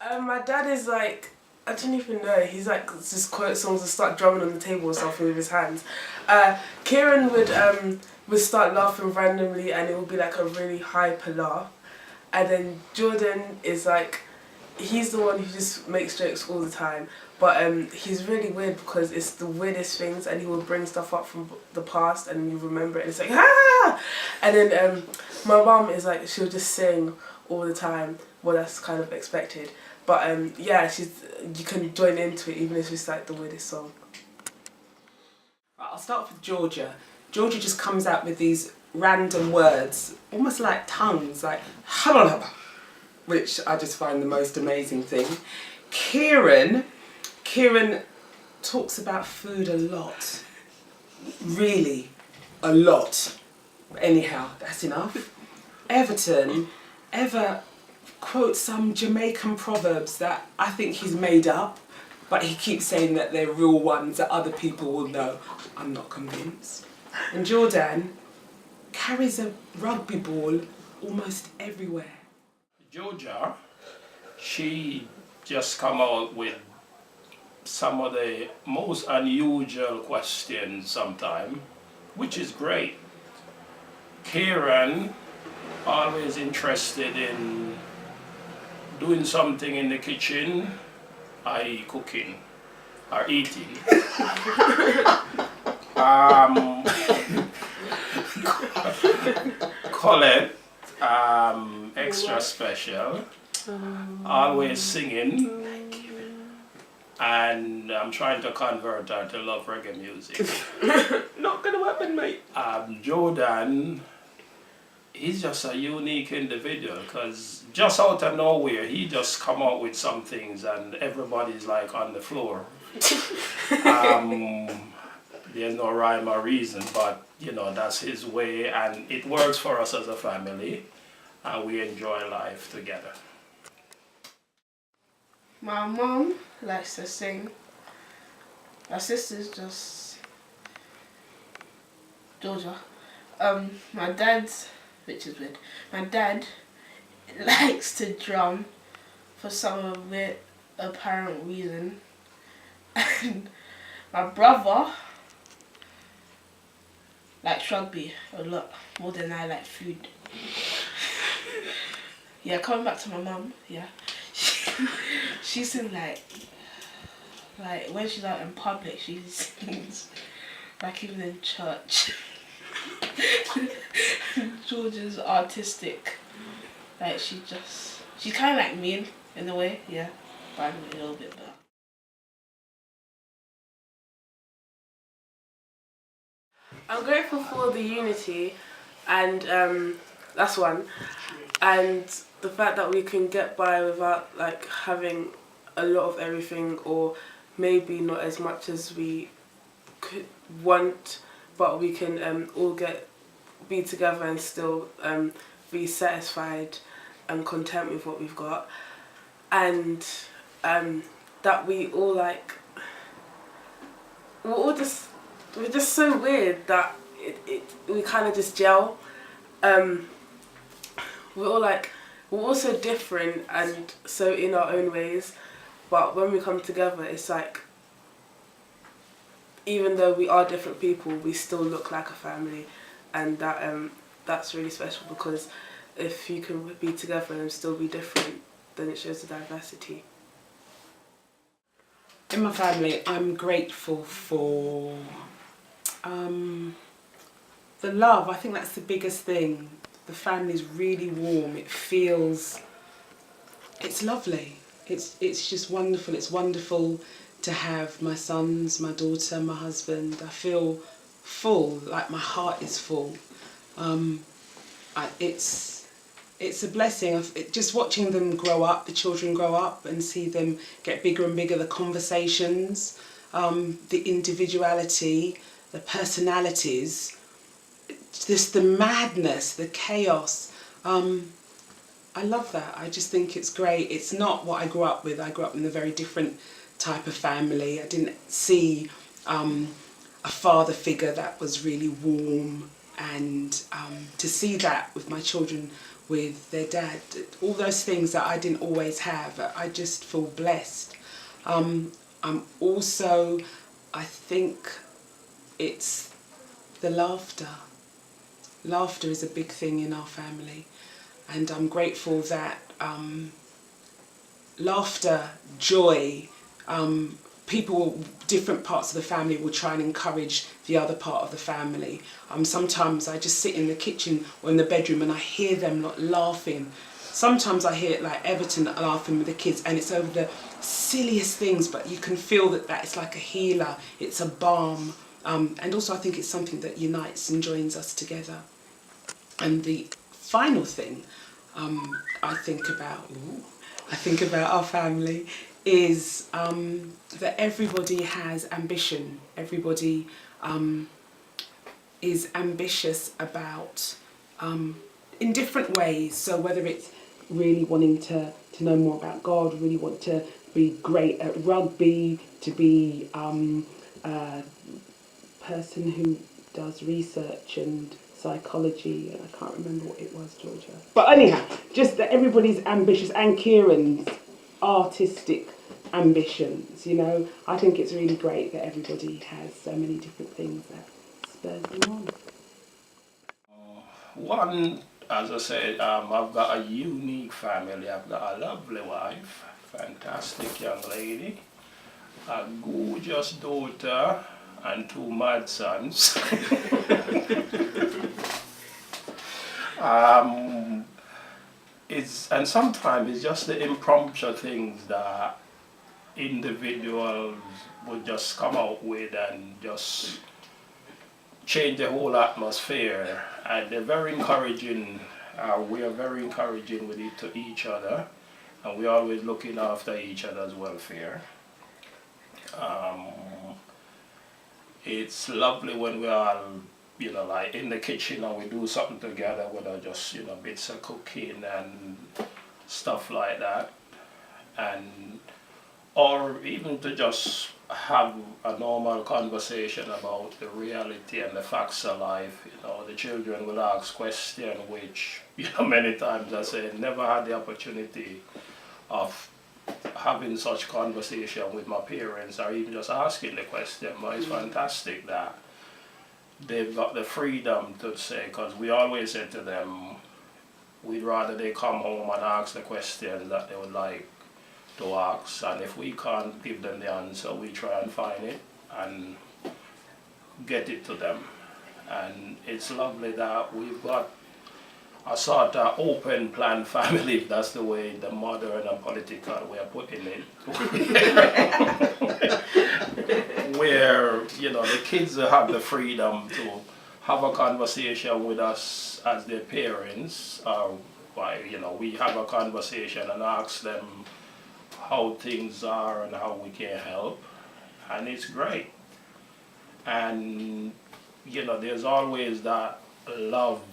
My dad is like, I don't even know, he's like just quote songs and start drumming on the table or something with his hands. Kieran would start laughing randomly and it would be like a really hyper laugh. And then Jordan is like, he's the one who just makes jokes all the time. But he's really weird because it's the weirdest things and he will bring stuff up from the past and you remember it and it's like, ah! And then my mum is like, she'll just sing all the time. Well, that's kind of expected. But yeah, you can join into it even if it's like the weirdest song. Right, I'll start off with Georgia. Georgia just comes out with these random words, almost like tongues, like which I just find the most amazing thing. Kieran talks about food a lot. Really, a lot. Anyhow, that's enough. Everton quotes some Jamaican proverbs that I think he's made up, but he keeps saying that they're real ones that other people will know. I'm not convinced. And Jordan carries a rugby ball almost everywhere. Georgia, she just come out with some of the most unusual questions sometimes, which is great. Kieran, always interested in doing something in the kitchen, i.e. cooking or eating. Colette, extra special, always singing, and I'm trying to convert her to love reggae music. Not gonna happen, mate. Jordan, he's just a unique individual because just out of nowhere he just come out with some things and everybody's like on the floor. There's no rhyme or reason, but you know, that's his way and it works for us as a family and we enjoy life together. My mum likes to sing. My sister's just Georgia. My dad's, which is weird, my dad likes to drum for some weird apparent reason. And my brother likes rugby a lot, more than I like food. Yeah, coming back to my mum, yeah. She sings like when she's out in public, she sings like even in church. Georgia's artistic, like she's kind of like mean in a way, yeah, but I'm a little bit better. I'm grateful for the unity and that's one, and the fact that we can get by without like having a lot of everything or maybe not as much as we could want, but we can all be together and still be satisfied and content with what we've got, and that we all like we're just so weird that we kind of just gel. We're all so different and so in our own ways, but when we come together it's like, even though we are different people, we still look like a family, and that's really special, because if you can be together and still be different, then it shows the diversity. In my family, I'm grateful for the love. I think that's the biggest thing. The family's really warm. It feels, it's lovely. It's just wonderful. It's wonderful to have my sons, my daughter, my husband. I feel full, like my heart is full. It's a blessing. Just watching them grow up, the children grow up, and see them get bigger and bigger, the conversations, the individuality, the personalities, just the madness, the chaos. I love that. I just think it's great. It's not what I grew up with. I grew up in a very different type of family. I didn't see a father figure that was really warm and to see that with my children, with their dad, all those things that I didn't always have, I just feel blessed. I'm also, I think it's the laughter. Laughter is a big thing in our family, and I'm grateful that laughter, joy, people, different parts of the family will try and encourage the other part of the family. Sometimes I just sit in the kitchen or in the bedroom and I hear them laughing. Sometimes I hear like Everton laughing with the kids, and it's over the silliest things, but you can feel that it's like a healer, it's a balm. And also I think it's something that unites and joins us together. And the final thing I think about our family is that everybody has ambition. Everybody is ambitious about, in different ways. So whether it's really wanting to know more about God, really want to be great at rugby, to be a person who does research and psychology. I can't remember what it was, Georgia. But anyhow, just that everybody's ambitious, and Kieran's artistic ambitions, you know. I think it's really great that everybody has so many different things that spurs them on. One, as I said, I've got a unique family. I've got a lovely wife, fantastic young lady, a gorgeous daughter, and 2 mad sons. And sometimes it's just the impromptu things that individuals would just come out with and just change the whole atmosphere. And they're very encouraging. We are very encouraging with it to each other, and we're always looking after each other's welfare. It's lovely when we are, you know, like in the kitchen and we do something together, whether just, you know, bits of cooking and stuff like that, and or even to just have a normal conversation about the reality and the facts of life. You know, the children will ask questions which, you know, many times I say never had the opportunity of having such conversation with my parents, or even just asking the question. But it's fantastic that they've got the freedom to say, because we always say to them, we'd rather they come home and ask the questions that they would like to ask, and if we can't give them the answer, we try and find it and get it to them. And it's lovely that we've got a sort of open plan family, if that's the way the modern and political way of putting it. Where, you know, the kids have the freedom to have a conversation with us as their parents, or you know, we have a conversation and ask them how things are and how we can help, and it's great. And, you know, there's always that love.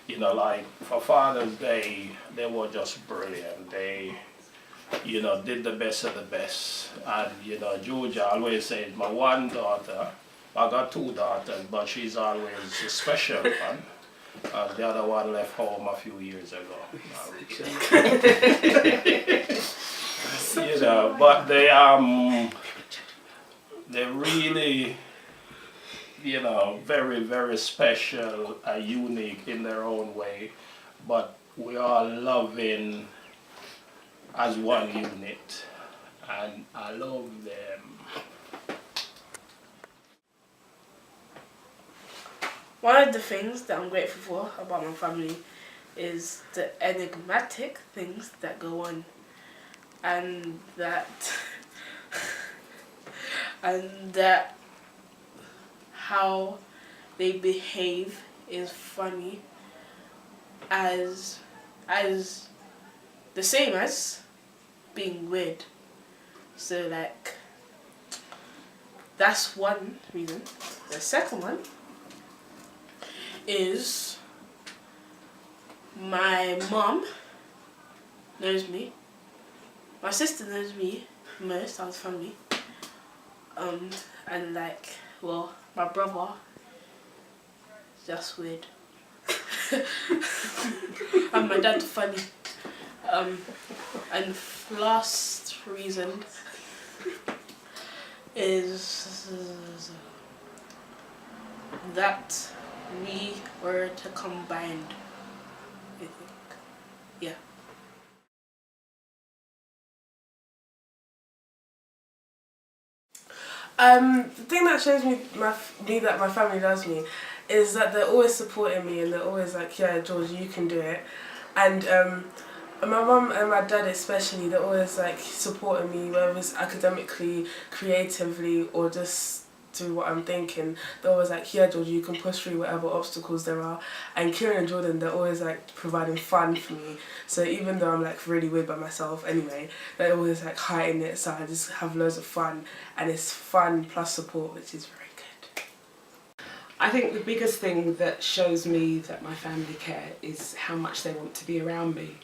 You know, like for Father's Day, they were just brilliant. They, you know, did the best of the best. And, you know, Georgia always says, my one daughter, I got 2 daughters, but she's always a special one. The other one left home a few years ago. You know, but they really, you know, very, very special, unique in their own way, but we are loving as one unit, and I love them. One of the things that I'm grateful for about my family is the enigmatic things that go on, and that how they behave is funny as the same as being weird. So like, that's one reason. The second one is my mom knows me. My sister knows me most out of family. And like, well, my brother just weird. And my dad's funny. And last reason is that we were to combined, I think. Yeah. The thing that shows me that my family loves me is that they're always supporting me and they're always like, yeah, George, you can do it. And my mum and my dad especially, they're always like supporting me, whether it's academically, creatively, or just through what I'm thinking. They're always like, yeah, George, you can push through whatever obstacles there are. And Kieran and Jordan, they're always like providing fun for me. So even though I'm like really weird by myself anyway, they're always like hiding it, so I just have loads of fun. And it's fun plus support, which is very good. I think the biggest thing that shows me that my family care is how much they want to be around me,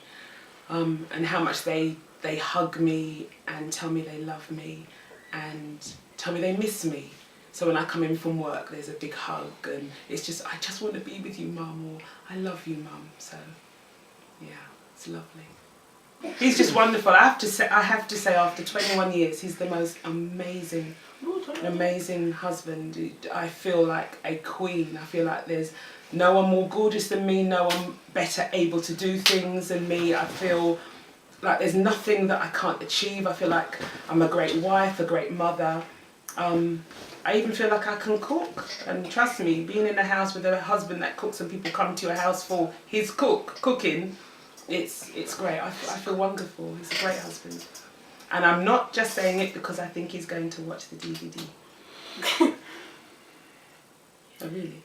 and how much they hug me and tell me they love me and tell me they miss me. So when I come in from work, there's a big hug and it's just, I just want to be with you, Mum, or I love you, Mum. So yeah, it's lovely. He's just wonderful. I have to say, after 21 years, he's the most amazing husband. I feel like a queen. I feel like there's no one more gorgeous than me, no one better able to do things than me. I feel like there's nothing that I can't achieve. I feel like I'm a great wife, a great mother. I even feel like I can cook, and trust me, being in a house with a husband that cooks and people come to your house for his cooking, it's great. I feel wonderful. He's a great husband. And I'm not just saying it because I think he's going to watch the DVD. Oh, really?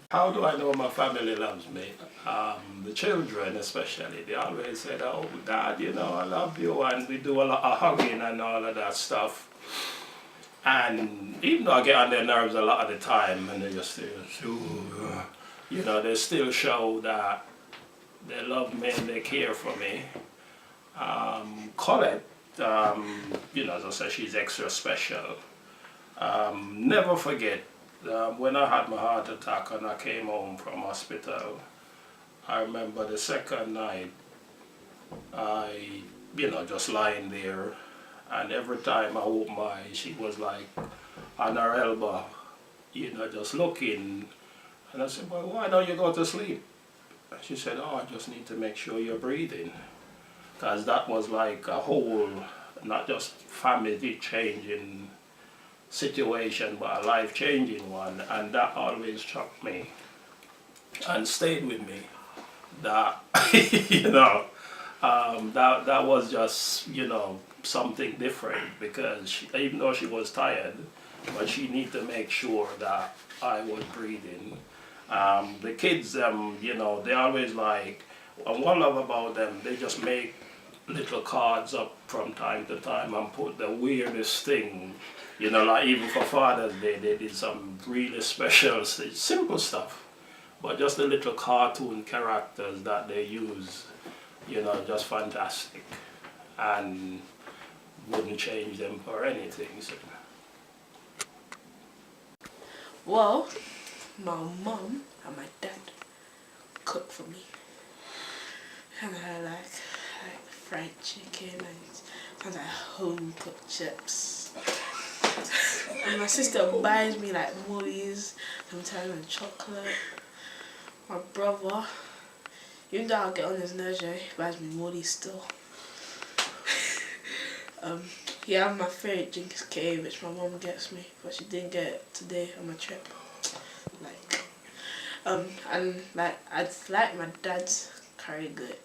How do I know my family loves me? The children especially, they always say, oh, Dad, you know, I love you, and we do a lot of hugging and all of that stuff. And even though I get on their nerves a lot of the time, and they just say, you know, they still show that they love me and they care for me. Colette, you know, as I said, she's extra special. Never forget, when I had my heart attack and I came home from hospital, I remember the second night, I, you know, just lying there, and every time I opened my eyes, she was like on her elbow, you know, just looking. And I said, well, why don't you go to sleep? And she said, oh, I just need to make sure you're breathing. Because that was like a whole, not just family changing situation, but a life-changing one. And that always struck me and stayed with me. That, you know, that was just, you know, something different, because she, even though she was tired, but she needed to make sure that I was breathing. The kids, you know, they always like, and what I love about them, they just make little cards up from time to time and put the weirdest thing, you know, like even for Father's Day, they did some really special, simple stuff, but just the little cartoon characters that they use, you know, just fantastic, and wouldn't change them for anything. So. Well, my mum and my dad cook for me. And I like fried chicken and sometimes home cooked chips. And my sister buys me like movies, sometimes and chocolate. My brother, even though I'll get on his nerves, he buys me mollies still. Yeah, my favourite drink is K, which my mum gets me, but she didn't get it today on my trip. Like, and like, I like my dad's curry good.